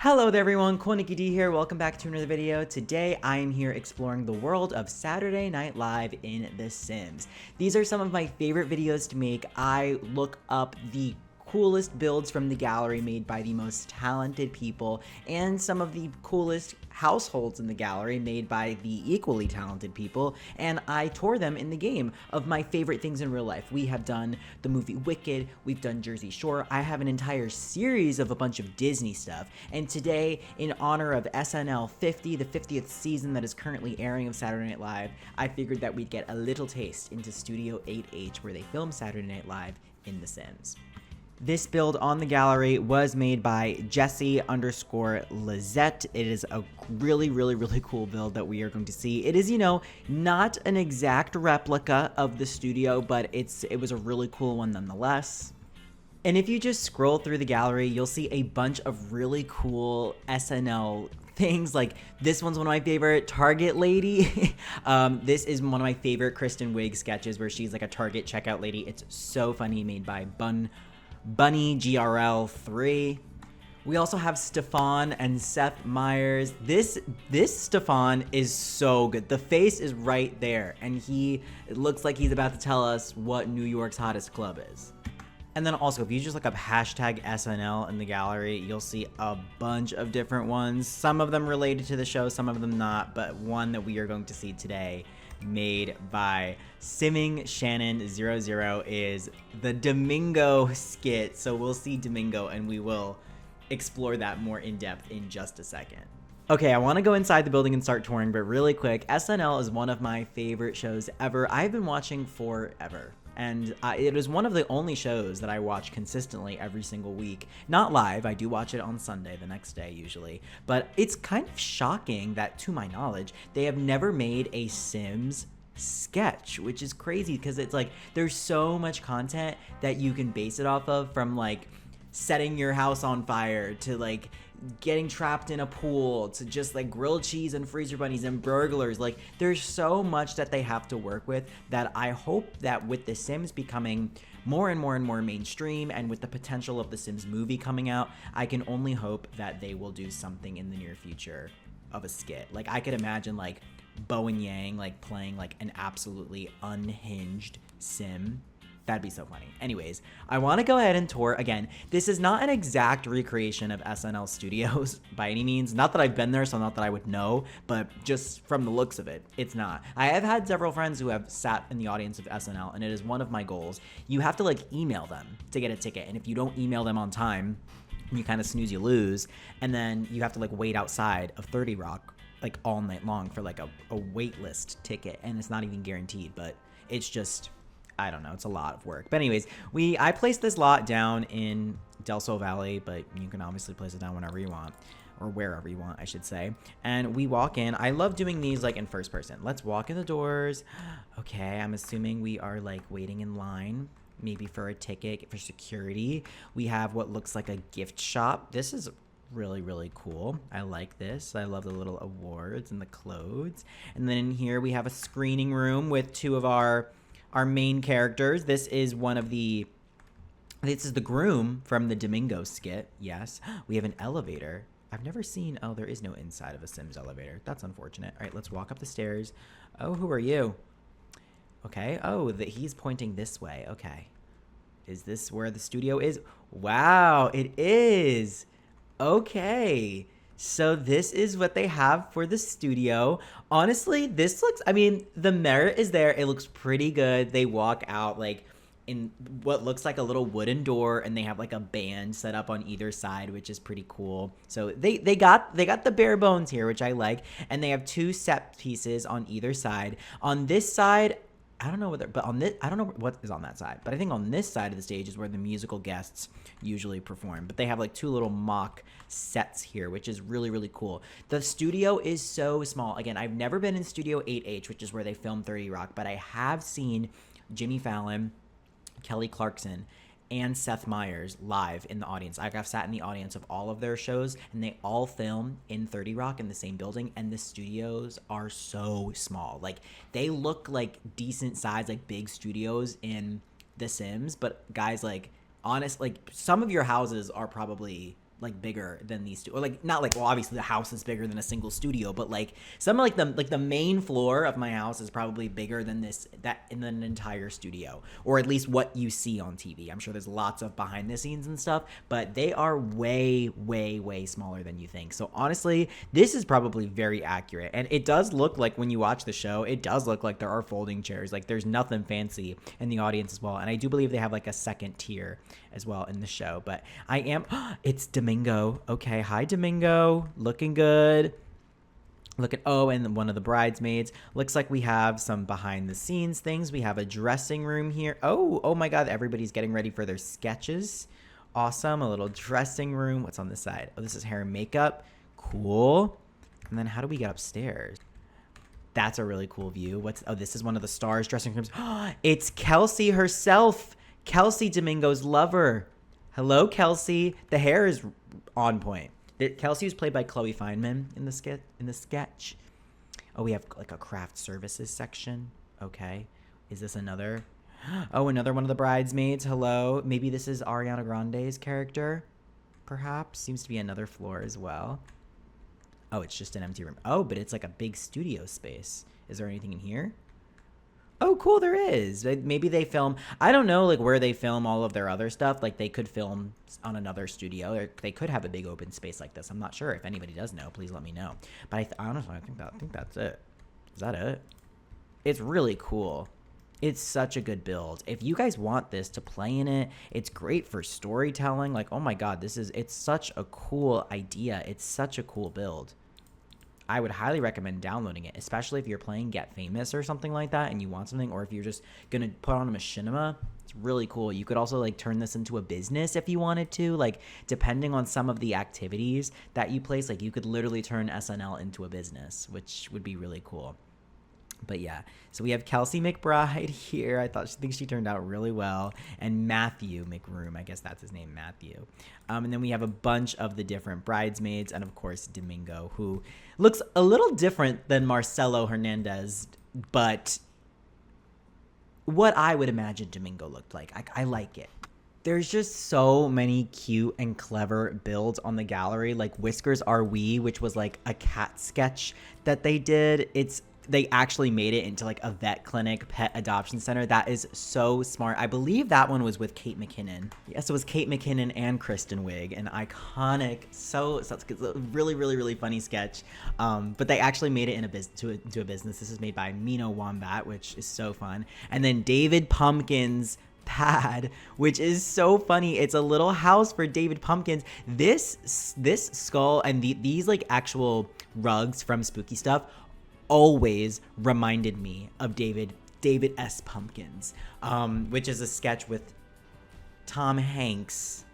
Hello there everyone, Coolnickyd here. Welcome back to another video. Today I am here exploring the world of Saturday Night Live in The Sims. These are some of my favorite videos to make. I look up the coolest builds from the gallery made by the most talented people and some of the coolest households in the gallery made by the equally talented people, and I tour them in the game of my favorite things in real life. We have done the movie Wicked, we've done Jersey Shore, I have an entire series of a bunch of Disney stuff, and today, in honor of SNL 50, the 50th season that is currently airing of Saturday Night Live, I figured that we'd get a little taste into Studio 8H where they film Saturday Night Live in The Sims. This build on the gallery was made by Jesse_Lizette. It is a really cool build that we are going to see. It is, not an exact replica of the studio, but it was a really cool one nonetheless. And if you just scroll through the gallery, you'll see a bunch of really cool SNL things. Like this one's one of my favorite, Target Lady. This is one of my favorite Kristen Wiig sketches where she's like a Target checkout lady. It's so funny, made by Bunny GRL 3. We also have Stefan and Seth Meyers. This Stefan is so good. The face is right there, and it looks like he's about to tell us what New York's hottest club is. And then also, if you just look up hashtag SNL in the gallery, you'll see a bunch of different ones. Some of them related to the show, some of them not, but one that we are going to see today, made by Simming Shannon 00, is the Domingo skit. So we'll see Domingo and we will explore that more in depth in just a second. Okay, I want to go inside the building and start touring, but really quick, SNL is one of my favorite shows ever. I've been watching forever. And it is one of the only shows that I watch consistently every single week. Not live, I do watch it on Sunday, the next day usually. But it's kind of shocking that, to my knowledge, they have never made a Sims sketch, which is crazy because it's like there's so much content that you can base it off of, from like setting your house on fire to like getting trapped in a pool to just like grilled cheese and freezer bunnies and burglars. Like there's so much that they have to work with that I hope that with The Sims becoming more and more mainstream, and with the potential of The Sims movie coming out, I can only hope that they will do something in the near future of a skit. Like I could imagine like Bo and Yang like playing like an absolutely unhinged Sim. That'd be so funny. Anyways, I want to go ahead and tour. Again, this is not an exact recreation of SNL Studios by any means. Not that I've been there, so not that I would know, but just from the looks of it, it's not. I have had several friends who have sat in the audience of SNL, and it is one of my goals. You have to like email them to get a ticket, and if you don't email them on time, you kind of snooze, you lose, and then you have to like wait outside of 30 Rock like all night long for like a wait list ticket, and it's not even guaranteed, but it's just, I don't know, it's a lot of work. But anyways, I placed this lot down in Del Sol Valley, but you can obviously place it down whenever you want, or wherever you want, I should say. And we walk in. I love doing these like in first person. Let's walk in the doors. Okay, I'm assuming we are like waiting in line, maybe for a ticket, for security. We have what looks like a gift shop. This is really cool. I like this. I love the little awards and the clothes. And then in here we have a screening room with two of our main characters. This is the groom from the Domingo skit. Yes. We have an elevator. I've never seen, oh, there is no inside of a Sims elevator. That's unfortunate. All right, let's walk up the stairs. Oh, who are you? Okay. Oh, he's pointing this way. Okay. Is this where the studio is? Wow, it is. Okay. So this is what they have for the studio. Honestly, this looks, I mean, the merit is there. It looks pretty good. They walk out like in what looks like a little wooden door, and they have like a band set up on either side, which is pretty cool. So they got the bare bones here, which I like. And they have two set pieces on either side. On this side, I don't know whether, but on this, I don't know what is on that side, but I think on this side of the stage is where the musical guests usually perform. But they have like two little mock sets here, which is really cool. The studio is so small. Again, I've never been in Studio 8H, which is where they filmed 30 Rock, but I have seen Jimmy Fallon, Kelly Clarkson, and Seth Meyers live in the audience. I've sat in the audience of all of their shows, and they all film in 30 Rock in the same building, and the studios are so small. Like, they look like decent size, like big studios in The Sims, but guys, like, honest, like, some of your houses are probably like bigger than these two, or like not like, well, obviously the house is bigger than a single studio, but like some like the main floor of my house is probably bigger than that in an entire studio, or at least what you see on TV. I'm sure there's lots of behind the scenes and stuff, but they are way smaller than you think. So honestly, this is probably very accurate, and it does look like when you watch the show, it does look like there are folding chairs. Like there's nothing fancy in the audience as well, and I do believe they have like a second tier as well in the show. But it's Domingo. Okay, hi Domingo, looking good. And one of the bridesmaids. Looks like we have some behind the scenes things. We have a dressing room here. Oh my God, everybody's getting ready for their sketches. Awesome, a little dressing room. What's on this side? Oh, this is hair and makeup. Cool. And then how do we get upstairs? That's a really cool view. This is one of the stars' dressing rooms. It's Kelsey herself. Kelsey, Domingo's lover. Hello, Kelsey. The hair is on point. Kelsey was played by Chloe Fineman in the sketch. Oh, we have like a craft services section. Okay. Is this another? Oh, another one of the bridesmaids. Hello. Maybe this is Ariana Grande's character. Perhaps. Seems to be another floor as well. Oh, it's just an empty room. Oh, but it's like a big studio space. Is there anything in here? Oh, cool, there is. Maybe they film, I don't know, like where they film all of their other stuff. Like they could film on another studio, or they could have a big open space like this. I'm not sure. If anybody does know, please let me know. But honestly, I think that's it. Is that it? It's really cool. It's such a good build. If you guys want this to play in it, it's great for storytelling. Like, oh my God, it's such a cool idea. It's such a cool build. I would highly recommend downloading it, especially if you're playing Get Famous or something like that and you want something, or if you're just going to put on a machinima. It's really cool. You could also like turn this into a business if you wanted to, like depending on some of the activities that you place, like you could literally turn SNL into a business, which would be really cool. But yeah, so we have Kelsey McBride here. I think she turned out really well. And Matthew McRoom, I guess that's his name, Matthew. And then we have a bunch of the different bridesmaids. And of course, Domingo, who looks a little different than Marcelo Hernandez, but what I would imagine Domingo looked like. I like it. There's just so many cute and clever builds on the gallery, like Whiskers Are We, which was like a cat sketch that they did. They actually made it into like a vet clinic, pet adoption center. That is so smart. I believe that one was with Kate McKinnon. Yes, it was Kate McKinnon and Kristen Wiig, an iconic, so it's a really funny sketch. But they actually made it into a business. This is made by Mino Wombat, which is so fun. And then David Pumpkins pad, which is so funny. It's a little house for David Pumpkins. This skull and these like actual rugs from Spooky Stuff always reminded me of David S. Pumpkins, which is a sketch with Tom Hanks.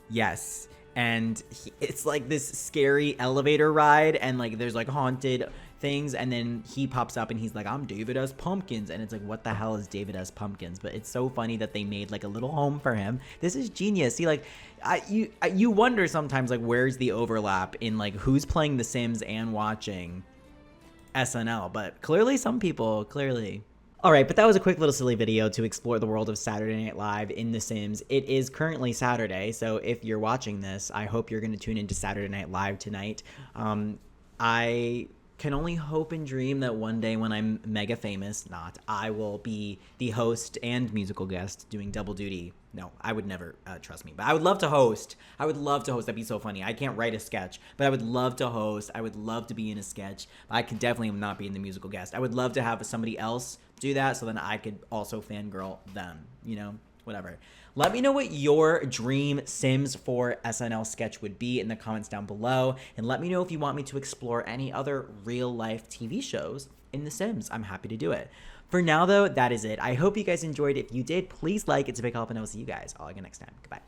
Yes. And it's like this scary elevator ride, and like there's like haunted things, and then he pops up and he's like, I'm David S. Pumpkins, and it's like, what the hell is David S. Pumpkins? But it's so funny that they made like a little home for him. This is genius. See, like you wonder sometimes like where's the overlap in like who's playing The Sims and watching SNL, but clearly some people, All right, but that was a quick little silly video to explore the world of Saturday Night Live in The Sims. It is currently Saturday, so if you're watching this, I hope you're going to tune into Saturday Night Live tonight. I can only hope and dream that one day when I'm mega famous, I will be the host and musical guest doing double duty. No, I would never, trust me. But I would love to host. That'd be so funny. I can't write a sketch, but I would love to host. I would love to be in a sketch. I could definitely not be in the musical guest. I would love to have somebody else do that so then I could also fangirl them, whatever. Let me know what your dream Sims 4 SNL sketch would be in the comments down below. And let me know if you want me to explore any other real-life TV shows in The Sims. I'm happy to do it. For now, though, that is it. I hope you guys enjoyed. If you did, please like. It's a big help, and I will see you guys all again next time. Goodbye.